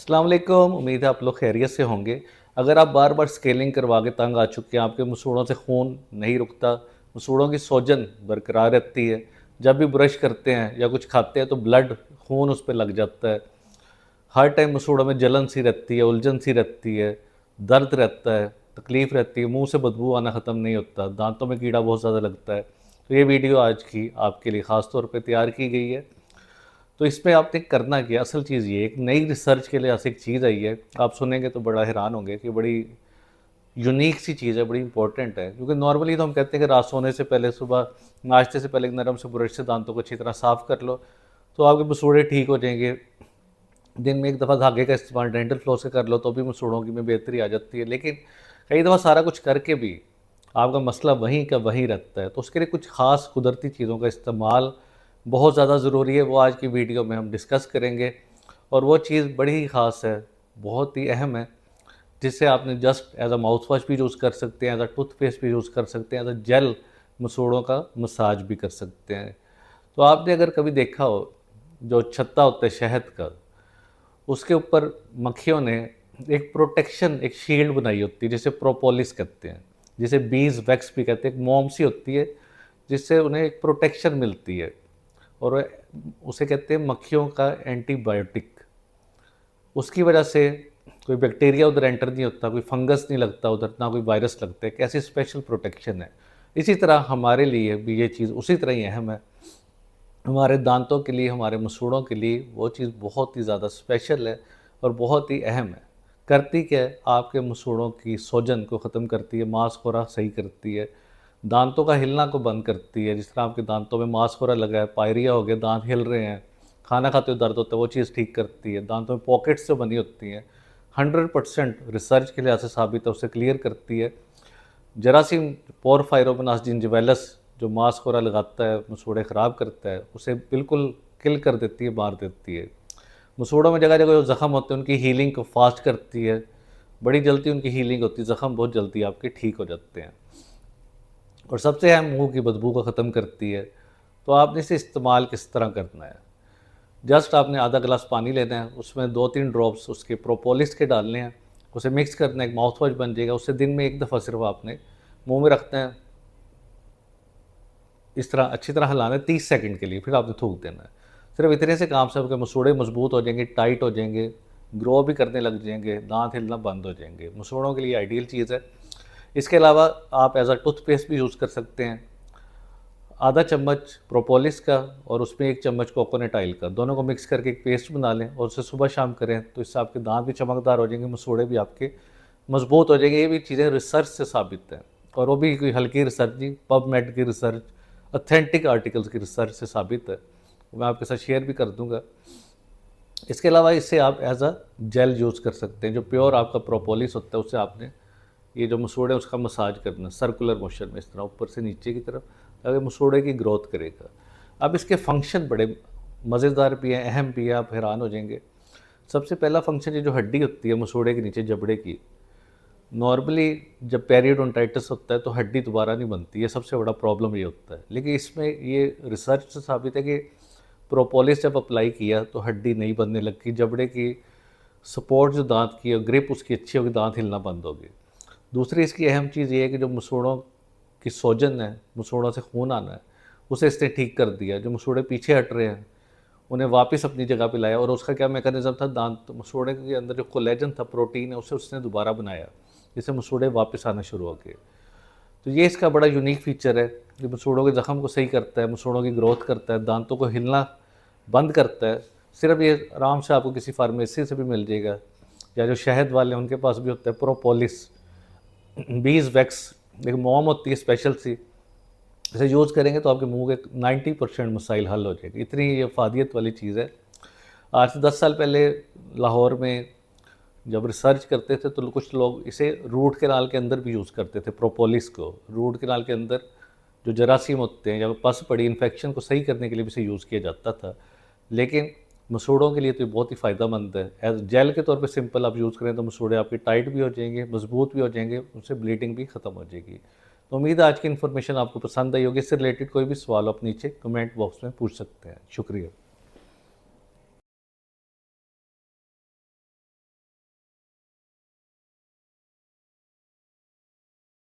अस्सलाम वालेकुम। उम्मीद है आप लोग खैरियत से होंगे। अगर आप बार बार स्केलिंग करवा के तंग आ चुके हैं, आपके मसूड़ों से खून नहीं रुकता, मसूड़ों की सूजन बरकरार रहती है, जब भी ब्रश करते हैं या कुछ खाते हैं तो ब्लड खून उस पर लग जाता है, हर टाइम मसूड़ों में जलन सी रहती है, उलझन सी रहती है, दर्द रहता है, तकलीफ़ रहती है, मुंह से बदबू आना ख़त्म नहीं होता, दांतों में कीड़ा बहुत ज़्यादा लगता है। तो ये वीडियो आज की आपके लिए ख़ास तौर पे तैयार की गई है। तो इसमें आपने करना क्या, असल चीज़ ये एक नई रिसर्च के लिए ऐसी एक चीज़ आई है, आप सुनेंगे तो बड़ा हैरान होंगे कि बड़ी यूनिक सी चीज़ है, बड़ी इंपॉर्टेंट है। क्योंकि नॉर्मली तो हम कहते हैं कि रात सोने से पहले, सुबह नाश्ते से पहले एक नरम से ब्रश से दांतों को अच्छी तरह साफ़ कर लो तो आपके मसूड़े ठीक हो जाएंगे। दिन में एक दफ़ा धागे का इस्तेमाल डेंटल फ्लॉस से कर लो तो भी मसूड़ों की में बेहतरी आ जाती है। लेकिन कई दफ़ा सारा कुछ करके भी आपका मसला वहीं का वहीं रहता है, तो उसके लिए कुछ ख़ास कुदरती चीज़ों का इस्तेमाल बहुत ज़्यादा ज़रूरी है। वो आज की वीडियो में हम डिस्कस करेंगे और वो चीज़ बड़ी ही ख़ास है, बहुत ही अहम है, जिससे आपने just as a mouthwash भी यूज़ कर सकते हैं, एज अ टूथपेस्ट भी यूज़ कर सकते हैं, एज अ जेल मसूड़ों का मसाज भी कर सकते हैं। तो आपने अगर कभी देखा हो, जो छत्ता होता है शहद का, उसके ऊपर मक्खियों ने एक प्रोटेक्शन, एक शील्ड बनाई होती है जिसे प्रोपोलिस कहते हैं, जिसे बीज वैक्स भी कहते हैं। एक मोम सी होती है जिससे उन्हें एक प्रोटेक्शन मिलती है और उसे कहते हैं मक्खियों का एंटीबायोटिक। उसकी वजह से कोई बैक्टीरिया उधर एंटर नहीं होता, कोई फंगस नहीं लगता उधर, ना कोई वायरस लगता है। कैसी स्पेशल प्रोटेक्शन है। इसी तरह हमारे लिए भी ये चीज़ उसी तरह ही अहम है। हमारे दांतों के लिए, हमारे मसूड़ों के लिए वो चीज़ बहुत ही ज़्यादा स्पेशल है और बहुत ही अहम है। करती क्या है, आपके मसूड़ों की सूजन को ख़त्म करती है, मांसखोरा सही करती है, दांतों का हिलना को बंद करती है। जिस तरह आपके दांतों में मांसखोरा लगा है, पायरिया हो गया, दांत हिल रहे हैं, खाना खाते हुए दर्द होता है, वो चीज़ ठीक करती है। दांतों में पॉकेट्स जो बनी होती हैं, 100% रिसर्च के लिहाज से साबित है, उसे क्लियर करती है। जरासीम पोरफायरोमोनास जिंजिवेलस जो मांसखोरा लगाता है, मसूड़े ख़राब करता है, उसे बिल्कुल किल कर देती है, मार देती है। मसूड़ों में जगह-जगह जो ज़ख़्म होते हैं उनकी हीलिंग को फ़ास्ट करती है, बड़ी जल्दी उनकी हीलिंग होती है, ज़ख़्म बहुत जल्दी आपके ठीक हो जाते हैं। और सबसे अहम, मुँह की बदबू को ख़त्म करती है। तो आपने इसे इस्तेमाल किस तरह करना है? जस्ट आपने आधा गिलास पानी लेना है, उसमें 2-3 ड्रॉप्स उसके प्रोपोलिस के डालने हैं, उसे मिक्स करना है, एक माउथ वॉश बन जाएगा। उसे दिन में 1 दफ़ा सिर्फ आपने मुँह में रखना है, इस तरह अच्छी तरह हिलाना है 30 सेकंड के लिए, फिर आपने थूक देना है। सिर्फ इतने से काम से आपके मसूड़े मजबूत हो जाएंगे, टाइट हो जाएंगे, ग्रो भी करने लग जाएंगे, दांत हिलना बंद हो जाएंगे। मसूड़ों के लिए आइडियल चीज़ है। इसके अलावा आप एज अ टूथपेस्ट भी यूज़ कर सकते हैं। आधा चम्मच प्रोपोलिस का और उसमें 1 चम्मच कोकोनट ऑयल का, दोनों को मिक्स करके एक पेस्ट बना लें और उसे सुबह शाम करें, तो इससे आपके दांत भी चमकदार हो जाएंगे, मसूड़े भी आपके मजबूत हो जाएंगे। ये भी चीज़ें रिसर्च से साबित है और वो भी कोई हल्की रिसर्च नहीं, पबमेड की रिसर्च, ऑथेंटिक आर्टिकल्स की रिसर्च से साबित है। मैं आपके साथ शेयर भी कर दूंगा। इसके अलावा इसे आप एज अ जेल यूज़ कर सकते हैं। जो प्योर आपका प्रोपोलिस होता है, उससे आपने ये जो मसूड़े हैं उसका मसाज करना सर्कुलर मोशन में, इस तरह ऊपर से नीचे की तरफ, ताकि मसूड़े की ग्रोथ करेगा। अब इसके फंक्शन बड़े मज़ेदार भी हैं, अहम भी है, आप हैरान हो जाएंगे। सबसे पहला फंक्शन, ये जो हड्डी होती है मसूड़े के नीचे जबड़े की, नॉर्मली जब पेरियोडोंटाइटिस होता है तो हड्डी दोबारा नहीं बनती है, सबसे बड़ा प्रॉब्लम ये होता है। लेकिन इसमें ये रिसर्च से साबित है कि प्रोपोलिस जब अप्लाई किया तो हड्डी नहीं बनने लगती, जबड़े की सपोर्ट जो दांत की और ग्रिप उसकी अच्छी होगी, दांत हिलना बंद हो गई। दूसरी इसकी अहम चीज़ ये है कि जो मसूड़ों की सूजन है, मसूड़ों से खून आना है, उसे इसने ठीक कर दिया। जो मसूड़े पीछे हट रहे हैं उन्हें वापस अपनी जगह पे लाया। और उसका क्या मैकेनिज़्म था, दांत मसूड़े के अंदर जो कोलेजन था, प्रोटीन है, उसे उसने दोबारा बनाया, जिससे मसूड़े वापस आना शुरू हो गए। तो ये इसका बड़ा यूनिक फ़ीचर है कि मसूड़ों के ज़ख़म को सही करता है, मसूड़ों की ग्रोथ करता है, दांतों को हिलना बंद करता है। सिर्फ ये आराम से आपको किसी फार्मेसी से भी मिल जाएगा, या जो शहद वाले हैं उनके पास भी होता है प्रोपोलिस बीज वैक्स, एक मोम होती है स्पेशल सी। इसे यूज़ करेंगे तो आपके मुंह के 90% मसाइल हल हो जाएंगे। इतनी ये अफादियत वाली चीज़ है। आज से 10 साल पहले लाहौर में जब रिसर्च करते थे तो कुछ लोग इसे रूट कैनाल के अंदर भी यूज़ करते थे। प्रोपोलिस को रूट कैनाल के अंदर जो जरासीम होते हैं या पस पड़ी इन्फेक्शन को सही करने के लिए भी इसे यूज़ किया जाता था। लेकिन मसूड़ों के लिए तो ये बहुत ही फ़ायदेमंद है। एज जेल के तौर पे सिंपल आप यूज़ करें तो मसूड़े आपके टाइट भी हो जाएंगे, मजबूत भी हो जाएंगे, उनसे ब्लीडिंग भी ख़त्म हो जाएगी। तो उम्मीद है आज की इन्फॉर्मेशन आपको पसंद आई होगी। इससे रिलेटेड कोई भी सवाल आप नीचे कमेंट बॉक्स में पूछ सकते हैं। शुक्रिया।